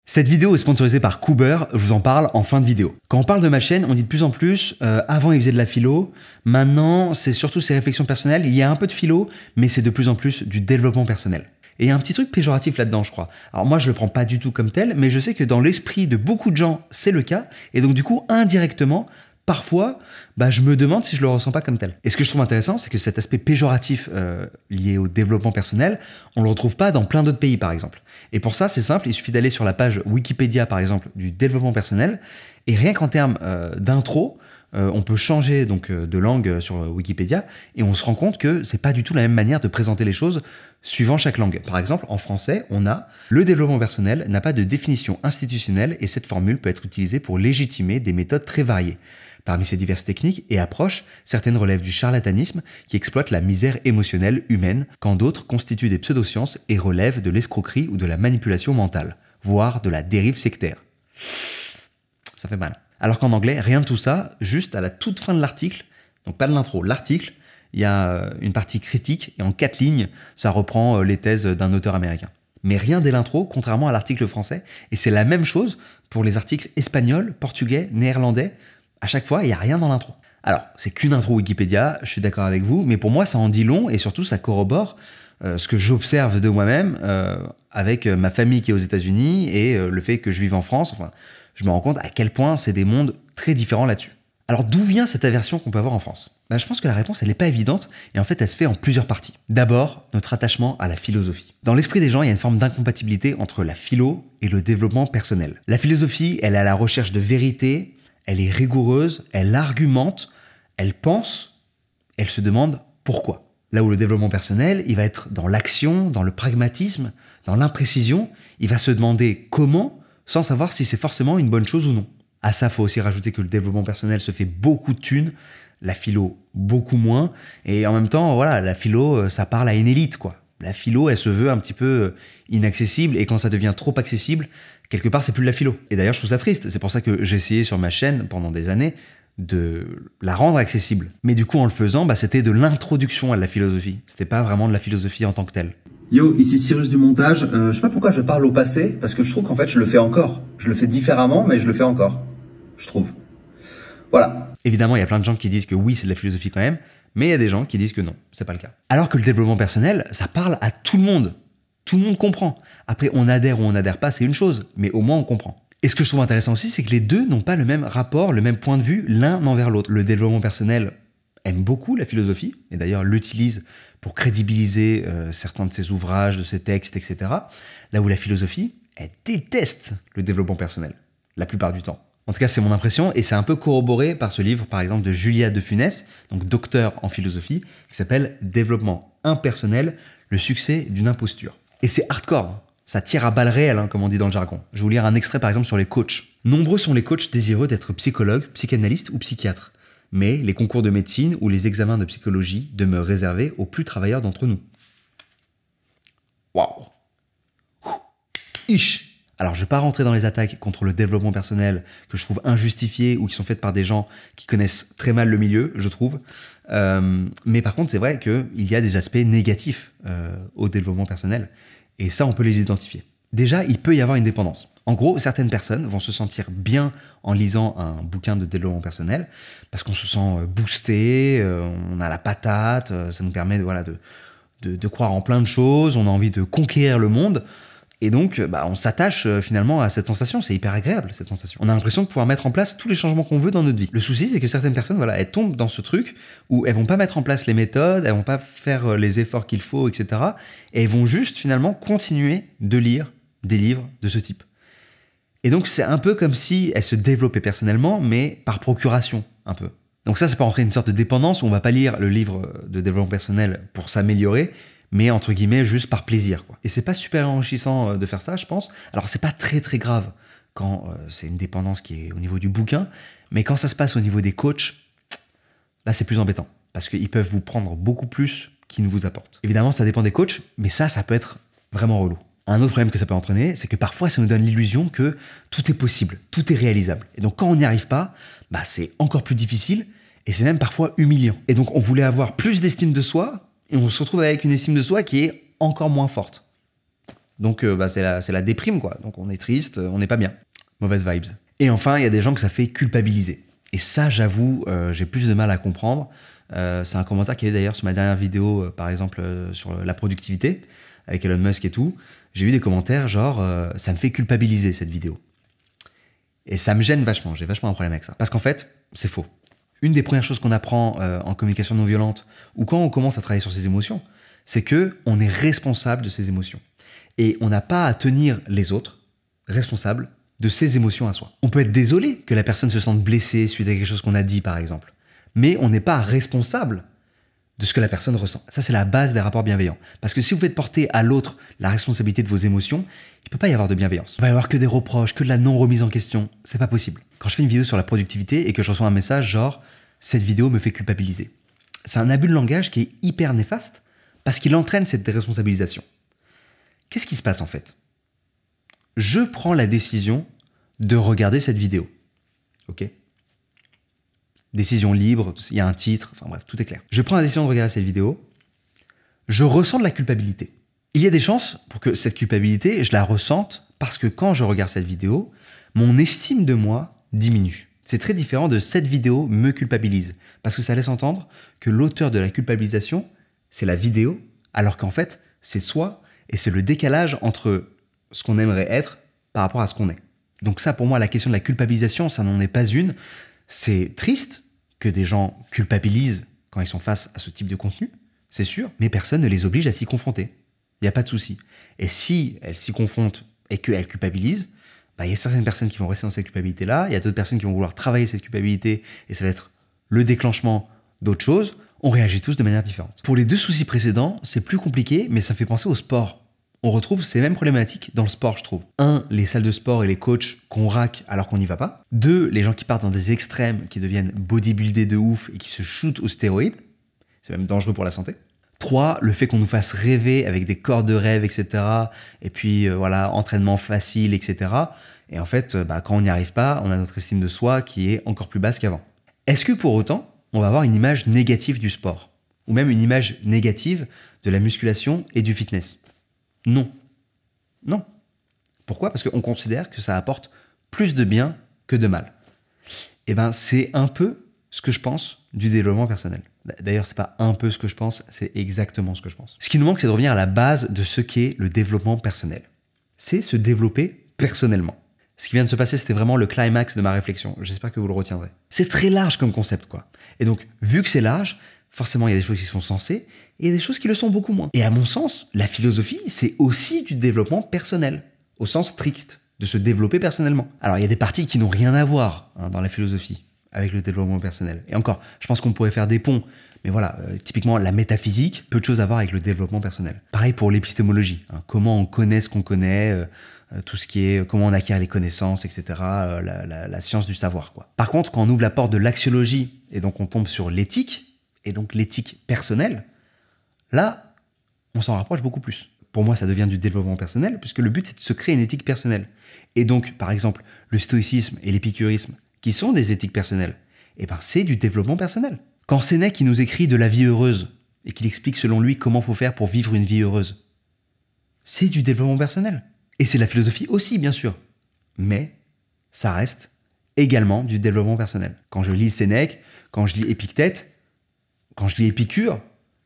Cette vidéo est sponsorisée par Cooper, je vous en parle en fin de vidéo. Quand on parle de ma chaîne, on dit de plus en plus, avant il faisait de la philo, maintenant c'est surtout ses réflexions personnelles, il y a un peu de philo, mais c'est de plus en plus du développement personnel. Et il y a un petit truc péjoratif là-dedans, je crois. Alors moi je le prends pas du tout comme tel, mais je sais que dans l'esprit de beaucoup de gens, c'est le cas, et donc du coup, indirectement, parfois, je me demande si je le ressens pas comme tel. Et ce que je trouve intéressant, c'est que cet aspect péjoratif lié au développement personnel, on le retrouve pas dans plein d'autres pays, par exemple. Et pour ça, c'est simple, il suffit d'aller sur la page Wikipédia, par exemple, du développement personnel, et rien qu'en termes d'intro, on peut changer donc de langue sur Wikipédia, et on se rend compte que c'est pas du tout la même manière de présenter les choses suivant chaque langue. Par exemple, en français, on a « Le développement personnel n'a pas de définition institutionnelle et cette formule peut être utilisée pour légitimer des méthodes très variées. Parmi ces diverses techniques et approches, certaines relèvent du charlatanisme qui exploite la misère émotionnelle humaine, quand d'autres constituent des pseudosciences et relèvent de l'escroquerie ou de la manipulation mentale, voire de la dérive sectaire. » Ça fait mal. Alors qu'en anglais, rien de tout ça, juste à la toute fin de l'article, donc pas de l'intro, l'article, il y a une partie critique et en 4 lignes, ça reprend les thèses d'un auteur américain. Mais rien dès l'intro, contrairement à l'article français, et c'est la même chose pour les articles espagnols, portugais, néerlandais. À chaque fois, il n'y a rien dans l'intro. Alors, c'est qu'une intro Wikipédia, je suis d'accord avec vous, mais pour moi, ça en dit long et surtout, ça corrobore ce que j'observe de moi-même avec ma famille qui est aux États-Unis et le fait que je vive en France. Enfin, je me rends compte à quel point c'est des mondes très différents là-dessus. Alors, d'où vient cette aversion qu'on peut avoir en France ? Je pense que la réponse, elle n'est pas évidente et en fait, elle se fait en plusieurs parties. D'abord, notre attachement à la philosophie. Dans l'esprit des gens, il y a une forme d'incompatibilité entre la philo et le développement personnel. La philosophie, elle est à la recherche de vérité. Elle est rigoureuse, elle argumente, elle pense, elle se demande pourquoi. Là où le développement personnel, il va être dans l'action, dans le pragmatisme, dans l'imprécision, il va se demander comment, sans savoir si c'est forcément une bonne chose ou non. À ça, il faut aussi rajouter que le développement personnel se fait beaucoup de thunes, la philo beaucoup moins, et en même temps, voilà, la philo, ça parle à une élite, quoi. La philo, elle se veut un petit peu inaccessible, et quand ça devient trop accessible, quelque part, c'est plus de la philo. Et d'ailleurs, je trouve ça triste. C'est pour ça que j'ai essayé sur ma chaîne, pendant des années, de la rendre accessible. Mais du coup, en le faisant, c'était de l'introduction à la philosophie. C'était pas vraiment de la philosophie en tant que telle. Yo, ici Cyrus du montage. Je sais pas pourquoi je parle au passé, parce que je trouve qu'en fait, je le fais encore. Je le fais différemment, mais je le fais encore. Je trouve. Voilà. Évidemment, il y a plein de gens qui disent que oui, c'est de la philosophie quand même, mais il y a des gens qui disent que non, c'est pas le cas. Alors que le développement personnel, ça parle à tout le monde. Tout le monde comprend. Après, on adhère ou on n'adhère pas, c'est une chose, mais au moins on comprend. Et ce que je trouve intéressant aussi, c'est que les deux n'ont pas le même rapport, le même point de vue l'un envers l'autre. Le développement personnel aime beaucoup la philosophie, et d'ailleurs l'utilise pour crédibiliser certains de ses ouvrages, de ses textes, etc. Là où la philosophie, elle déteste le développement personnel, la plupart du temps. En tout cas, c'est mon impression, et c'est un peu corroboré par ce livre, par exemple, de Julia de Funès, donc docteur en philosophie, qui s'appelle « Développement impersonnel, le succès d'une imposture ». Et c'est hardcore, ça tire à balles réelles, comme on dit dans le jargon. Je vais vous lire un extrait par exemple sur les coachs. Nombreux sont les coachs désireux d'être psychologues, psychanalystes ou psychiatres. Mais les concours de médecine ou les examens de psychologie demeurent réservés aux plus travailleurs d'entre nous. Waouh. Ish. Alors je ne vais pas rentrer dans les attaques contre le développement personnel que je trouve injustifiées ou qui sont faites par des gens qui connaissent très mal le milieu, je trouve. Mais par contre, c'est vrai qu'il y a des aspects négatifs au développement personnel. Et ça, on peut les identifier. Déjà, il peut y avoir une dépendance. En gros, certaines personnes vont se sentir bien en lisant un bouquin de développement personnel parce qu'on se sent boosté, on a la patate, ça nous permet de croire en plein de choses, on a envie de conquérir le monde. Et donc, on s'attache finalement à cette sensation. C'est hyper agréable, cette sensation. On a l'impression de pouvoir mettre en place tous les changements qu'on veut dans notre vie. Le souci, c'est que certaines personnes, elles tombent dans ce truc où elles vont pas mettre en place les méthodes, elles vont pas faire les efforts qu'il faut, etc. Et elles vont juste finalement continuer de lire des livres de ce type. Et donc, c'est un peu comme si elles se développaient personnellement, mais par procuration, un peu. Donc ça peut entrer une sorte de dépendance où on va pas lire le livre de développement personnel pour s'améliorer, mais entre guillemets juste par plaisir, quoi. Et c'est pas super enrichissant de faire ça, je pense. Alors c'est pas très très grave quand c'est une dépendance qui est au niveau du bouquin, mais quand ça se passe au niveau des coachs, là c'est plus embêtant, parce qu'ils peuvent vous prendre beaucoup plus qu'ils ne vous apportent. Évidemment ça dépend des coachs, mais ça peut être vraiment relou. Un autre problème que ça peut entraîner, c'est que parfois ça nous donne l'illusion que tout est possible, tout est réalisable. Et donc quand on n'y arrive pas, c'est encore plus difficile, et c'est même parfois humiliant. Et donc on voulait avoir plus d'estime de soi, et on se retrouve avec une estime de soi qui est encore moins forte. Donc c'est la déprime, quoi. Donc on est triste, on n'est pas bien. Mauvaise vibes. Et enfin, il y a des gens que ça fait culpabiliser. Et ça, j'avoue, j'ai plus de mal à comprendre. C'est un commentaire qu'il y a eu d'ailleurs sur ma dernière vidéo, par exemple, sur la productivité, avec Elon Musk et tout. J'ai eu des commentaires genre ça me fait culpabiliser cette vidéo. Et ça me gêne vachement, j'ai vachement un problème avec ça. Parce qu'en fait, c'est faux. Une des premières choses qu'on apprend en communication non violente, ou quand on commence à travailler sur ses émotions, c'est qu'on est responsable de ses émotions. Et on n'a pas à tenir les autres responsables de ses émotions à soi. On peut être désolé que la personne se sente blessée suite à quelque chose qu'on a dit, par exemple. Mais on n'est pas responsable de ce que la personne ressent. Ça, c'est la base des rapports bienveillants. Parce que si vous faites porter à l'autre la responsabilité de vos émotions, il ne peut pas y avoir de bienveillance. Il va y avoir que des reproches, que de la non-remise en question. C'est pas possible. Quand je fais une vidéo sur la productivité et que je reçois un message genre « cette vidéo me fait culpabiliser », c'est un abus de langage qui est hyper néfaste parce qu'il entraîne cette déresponsabilisation. Qu'est-ce qui se passe en fait ? Je prends la décision de regarder cette vidéo. Ok ? Décision libre, il y a un titre, enfin bref, tout est clair. Je prends la décision de regarder cette vidéo, je ressens de la culpabilité. Il y a des chances pour que cette culpabilité, je la ressente parce que quand je regarde cette vidéo, mon estime de moi diminue. C'est très différent de cette vidéo me culpabilise, parce que ça laisse entendre que l'auteur de la culpabilisation, c'est la vidéo, alors qu'en fait, c'est soi, et c'est le décalage entre ce qu'on aimerait être par rapport à ce qu'on est. Donc ça, pour moi, la question de la culpabilisation, ça n'en est pas une. C'est triste que des gens culpabilisent quand ils sont face à ce type de contenu, c'est sûr, mais personne ne les oblige à s'y confronter. Il n'y a pas de souci. Et si elles s'y confrontent et qu'elles culpabilisent, il y a certaines personnes qui vont rester dans cette culpabilité-là, il y a d'autres personnes qui vont vouloir travailler cette culpabilité et ça va être le déclenchement d'autres choses. On réagit tous de manière différente. Pour les deux soucis précédents, c'est plus compliqué, mais ça fait penser au sport. On retrouve ces mêmes problématiques dans le sport, je trouve. 1, les salles de sport et les coachs qu'on raque alors qu'on n'y va pas. 2, les gens qui partent dans des extrêmes, qui deviennent bodybuildés de ouf et qui se shootent aux stéroïdes. C'est même dangereux pour la santé. 3, le fait qu'on nous fasse rêver avec des corps de rêve, etc. Et puis voilà, entraînement facile, etc. Et en fait, quand on n'y arrive pas, on a notre estime de soi qui est encore plus basse qu'avant. Est-ce que pour autant, on va avoir une image négative du sport ? Ou même une image négative de la musculation et du fitness ? Non. Non. Pourquoi ? Parce qu'on considère que ça apporte plus de bien que de mal. Et c'est un peu ce que je pense du développement personnel. D'ailleurs, c'est pas un peu ce que je pense, c'est exactement ce que je pense. Ce qui nous manque, c'est de revenir à la base de ce qu'est le développement personnel. C'est se développer personnellement. Ce qui vient de se passer, c'était vraiment le climax de ma réflexion. J'espère que vous le retiendrez. C'est très large comme concept, quoi. Et donc, vu que c'est large, forcément, il y a des choses qui sont sensées et il y a des choses qui le sont beaucoup moins. Et à mon sens, la philosophie, c'est aussi du développement personnel, au sens strict, de se développer personnellement. Alors, il y a des parties qui n'ont rien à voir dans la philosophie avec le développement personnel. Et encore, je pense qu'on pourrait faire des ponts. Mais voilà, typiquement, la métaphysique, peu de choses à voir avec le développement personnel. Pareil pour l'épistémologie. Comment on connaît ce qu'on connaît, tout ce qui est comment on acquiert les connaissances, etc. La science du savoir, quoi. Par contre, quand on ouvre la porte de l'axiologie, et donc on tombe sur l'éthique, et donc l'éthique personnelle, là, on s'en rapproche beaucoup plus. Pour moi, ça devient du développement personnel, puisque le but, c'est de se créer une éthique personnelle. Et donc, par exemple, le stoïcisme et l'épicurisme, qui sont des éthiques personnelles, c'est du développement personnel. Quand Sénèque nous écrit de la vie heureuse, et qu'il explique selon lui comment faut faire pour vivre une vie heureuse, c'est du développement personnel. Et c'est la philosophie aussi, bien sûr. Mais ça reste également du développement personnel. Quand je lis Sénèque, quand je lis Épictète, quand je lis Épicure,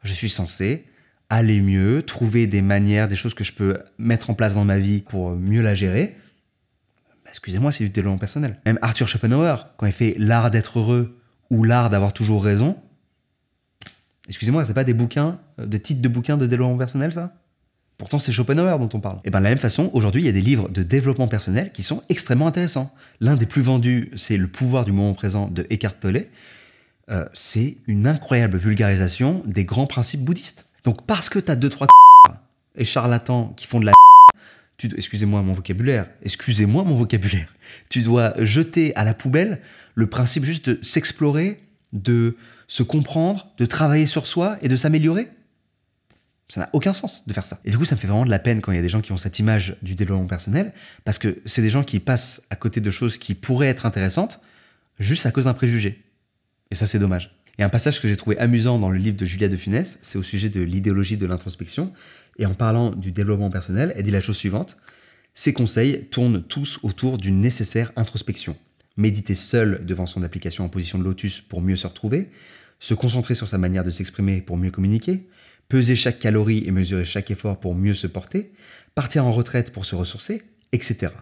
je suis censé aller mieux, trouver des manières, des choses que je peux mettre en place dans ma vie pour mieux la gérer. Excusez-moi, c'est du développement personnel. Même Arthur Schopenhauer, quand il fait l'art d'être heureux ou l'art d'avoir toujours raison, excusez-moi, c'est pas des bouquins, des titres de bouquins de développement personnel, ça ? Pourtant, c'est Schopenhauer dont on parle. Et de la même façon, aujourd'hui, il y a des livres de développement personnel qui sont extrêmement intéressants. L'un des plus vendus, c'est Le pouvoir du moment présent de Eckhart Tolle. C'est une incroyable vulgarisation des grands principes bouddhistes. Donc, parce que t'as 2-3 et charlatans qui font de la excusez-moi mon vocabulaire, tu dois jeter à la poubelle le principe juste de s'explorer, de se comprendre, de travailler sur soi et de s'améliorer. Ça n'a aucun sens de faire ça. Et du coup, ça me fait vraiment de la peine quand il y a des gens qui ont cette image du développement personnel, parce que c'est des gens qui passent à côté de choses qui pourraient être intéressantes juste à cause d'un préjugé. Et ça, c'est dommage. Il y a un passage que j'ai trouvé amusant dans le livre de Julia de Funès, c'est au sujet de l'idéologie de l'introspection. Et en parlant du développement personnel, elle dit la chose suivante. Ces conseils tournent tous autour d'une nécessaire introspection. Méditer seul devant son application en position de lotus pour mieux se retrouver, se concentrer sur sa manière de s'exprimer pour mieux communiquer, peser chaque calorie et mesurer chaque effort pour mieux se porter, partir en retraite pour se ressourcer, etc.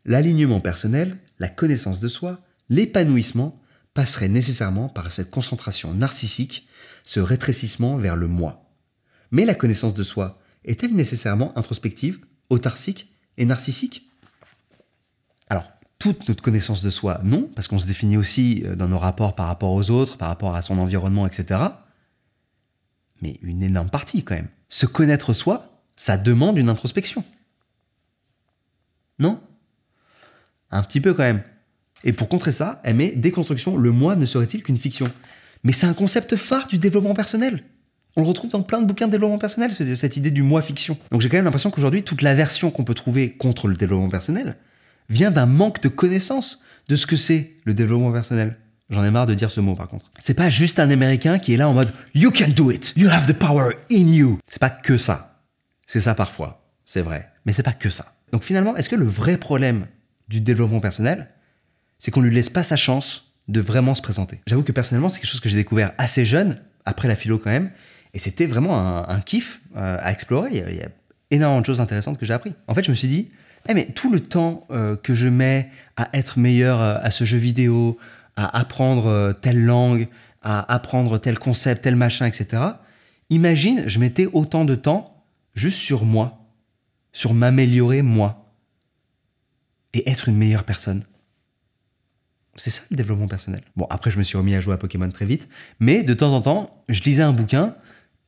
L'alignement personnel, la connaissance de soi, l'épanouissement passerait nécessairement par cette concentration narcissique, ce rétrécissement vers le moi. Mais la connaissance de soi est-elle nécessairement introspective, autarcique et narcissique? Alors, toute notre connaissance de soi, non, parce qu'on se définit aussi dans nos rapports par rapport aux autres, par rapport à son environnement, etc. Mais une énorme partie quand même. Se connaître soi, ça demande une introspection. Non? Un petit peu quand même. Et pour contrer ça, elle met déconstruction, le moi ne serait-il qu'une fiction? Mais c'est un concept phare du développement personnel. On le retrouve dans plein de bouquins de développement personnel, cette idée du moi fiction. Donc j'ai quand même l'impression qu'aujourd'hui, toute l'aversion qu'on peut trouver contre le développement personnel vient d'un manque de connaissance de ce que c'est le développement personnel. J'en ai marre de dire ce mot par contre. C'est pas juste un Américain qui est là en mode « You can do it! You have the power in you !» C'est pas que ça. C'est ça parfois, c'est vrai. Mais c'est pas que ça. Donc finalement, est-ce que le vrai problème du développement personnel, c'est qu'on lui laisse pas sa chance de vraiment se présenter? J'avoue que personnellement, c'est quelque chose que j'ai découvert assez jeune, après la philo quand même, et c'était vraiment un kiff à explorer. Il y a énormément de choses intéressantes que j'ai appris. En fait, je me suis dit, mais tout le temps que je mets à être meilleur à ce jeu vidéo, à apprendre telle langue, à apprendre tel concept, tel machin, etc. Imagine, je mettais autant de temps juste sur moi, sur m'améliorer moi, et être une meilleure personne. C'est ça le développement personnel. Bon, après, je me suis remis à jouer à Pokémon très vite, mais de temps en temps, je lisais un bouquin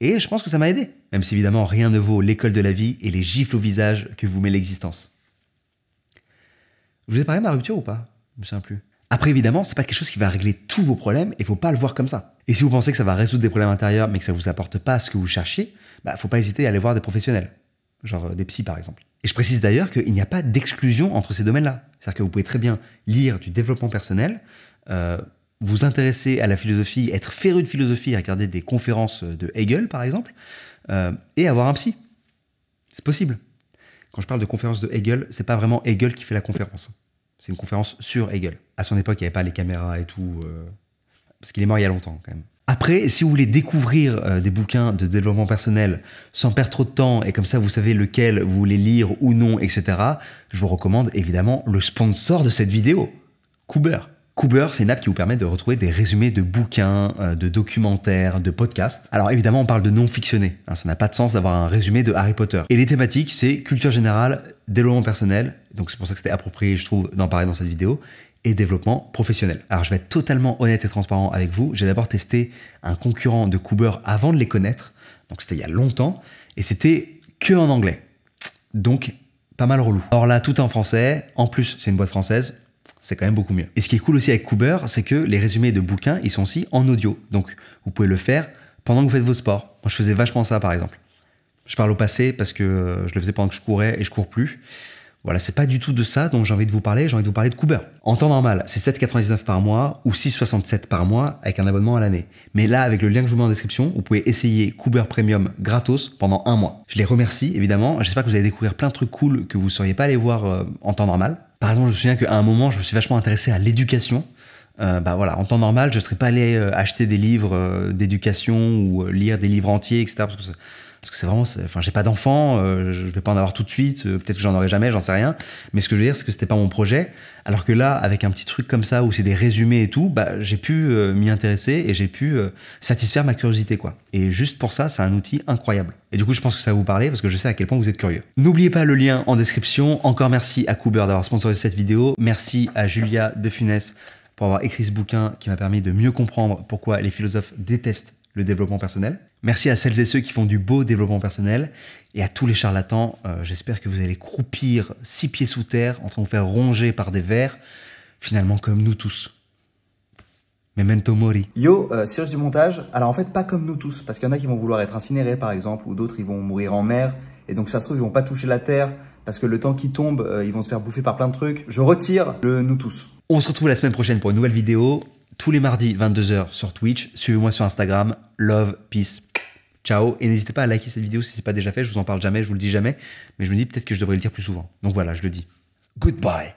et je pense que ça m'a aidé. Même si évidemment, rien ne vaut l'école de la vie et les gifles au visage que vous met l'existence. Je vous ai parlé de ma rupture ou pas? Je me souviens plus. Après, évidemment, c'est pas quelque chose qui va régler tous vos problèmes et faut pas le voir comme ça. Et si vous pensez que ça va résoudre des problèmes intérieurs mais que ça vous apporte pas ce que vous cherchiez, faut pas hésiter à aller voir des professionnels. Genre des psys par exemple. Et je précise d'ailleurs qu'il n'y a pas d'exclusion entre ces domaines-là. C'est-à-dire que vous pouvez très bien lire du développement personnel, vous intéresser à la philosophie, être féru de philosophie, regarder des conférences de Hegel par exemple, et avoir un psy. C'est possible. Quand je parle de conférence de Hegel, c'est pas vraiment Hegel qui fait la conférence. C'est une conférence sur Hegel. À son époque, il n'y avait pas les caméras et tout, parce qu'il est mort il y a longtemps quand même. Après, si vous voulez découvrir des bouquins de développement personnel sans perdre trop de temps et comme ça vous savez lequel vous voulez lire ou non, etc., je vous recommande évidemment le sponsor de cette vidéo, Cooper. Cooper, c'est une app qui vous permet de retrouver des résumés de bouquins, de documentaires, de podcasts. Alors évidemment, on parle de non fictionné. Ça n'a pas de sens d'avoir un résumé de Harry Potter. Et les thématiques, c'est culture générale, développement personnel, donc c'est pour ça que c'était approprié, je trouve, d'en parler dans cette vidéo, et développement professionnel. Alors je vais être totalement honnête et transparent avec vous. J'ai d'abord testé un concurrent de Cooper avant de les connaître, donc c'était il y a longtemps, et c'était que en anglais. Donc pas mal relou. Alors là, tout est en français, en plus c'est une boîte française, c'est quand même beaucoup mieux. Et ce qui est cool aussi avec Cooper, c'est que les résumés de bouquins, ils sont aussi en audio. Donc vous pouvez le faire pendant que vous faites vos sports. Moi je faisais vachement ça par exemple. Je parle au passé parce que je le faisais pendant que je courais et je cours plus. Voilà, c'est pas du tout de ça dont j'ai envie de vous parler, j'ai envie de vous parler de Cooper. En temps normal, c'est 7,99 par mois ou 6,67 par mois avec un abonnement à l'année. Mais là, avec le lien que je vous mets en description, vous pouvez essayer Cooper Premium gratos pendant 1 mois. Je les remercie, évidemment. J'espère que vous allez découvrir plein de trucs cool que vous ne seriez pas allé voir en temps normal. Par exemple, je me souviens qu'à un moment, je me suis vachement intéressé à l'éducation. Voilà, en temps normal, je ne serais pas allé acheter des livres d'éducation ou lire des livres entiers, etc. Parce que c'est vraiment, enfin, j'ai pas d'enfant, je vais pas en avoir tout de suite, peut-être que j'en aurai jamais, j'en sais rien. Mais ce que je veux dire, c'est que c'était pas mon projet. Alors que là, avec un petit truc comme ça, où c'est des résumés et tout, j'ai pu m'y intéresser et j'ai pu satisfaire ma curiosité, quoi. Et juste pour ça, c'est un outil incroyable. Et du coup, je pense que ça va vous parler parce que je sais à quel point vous êtes curieux. N'oubliez pas le lien en description. Encore merci à Cooper d'avoir sponsorisé cette vidéo. Merci à Julia De Funès pour avoir écrit ce bouquin qui m'a permis de mieux comprendre pourquoi les philosophes détestent le développement personnel. Merci à celles et ceux qui font du beau développement personnel et à tous les charlatans. J'espère que vous allez croupir 6 pieds sous terre en train de vous faire ronger par des vers, finalement comme nous tous. Memento mori. Yo, Cyrus du montage. Alors en fait, pas comme nous tous, parce qu'il y en a qui vont vouloir être incinérés par exemple, ou d'autres ils vont mourir en mer, et donc ça se trouve ils vont pas toucher la terre, parce que le temps qui tombe, ils vont se faire bouffer par plein de trucs. Je retire le nous tous. On se retrouve la semaine prochaine pour une nouvelle vidéo. Tous les mardis, 22 h sur Twitch. Suivez-moi sur Instagram. Love, peace. Ciao, et n'hésitez pas à liker cette vidéo si c'est pas déjà fait, je vous en parle jamais, je vous le dis jamais, mais je me dis peut-être que je devrais le dire plus souvent. Donc voilà, je le dis. Goodbye.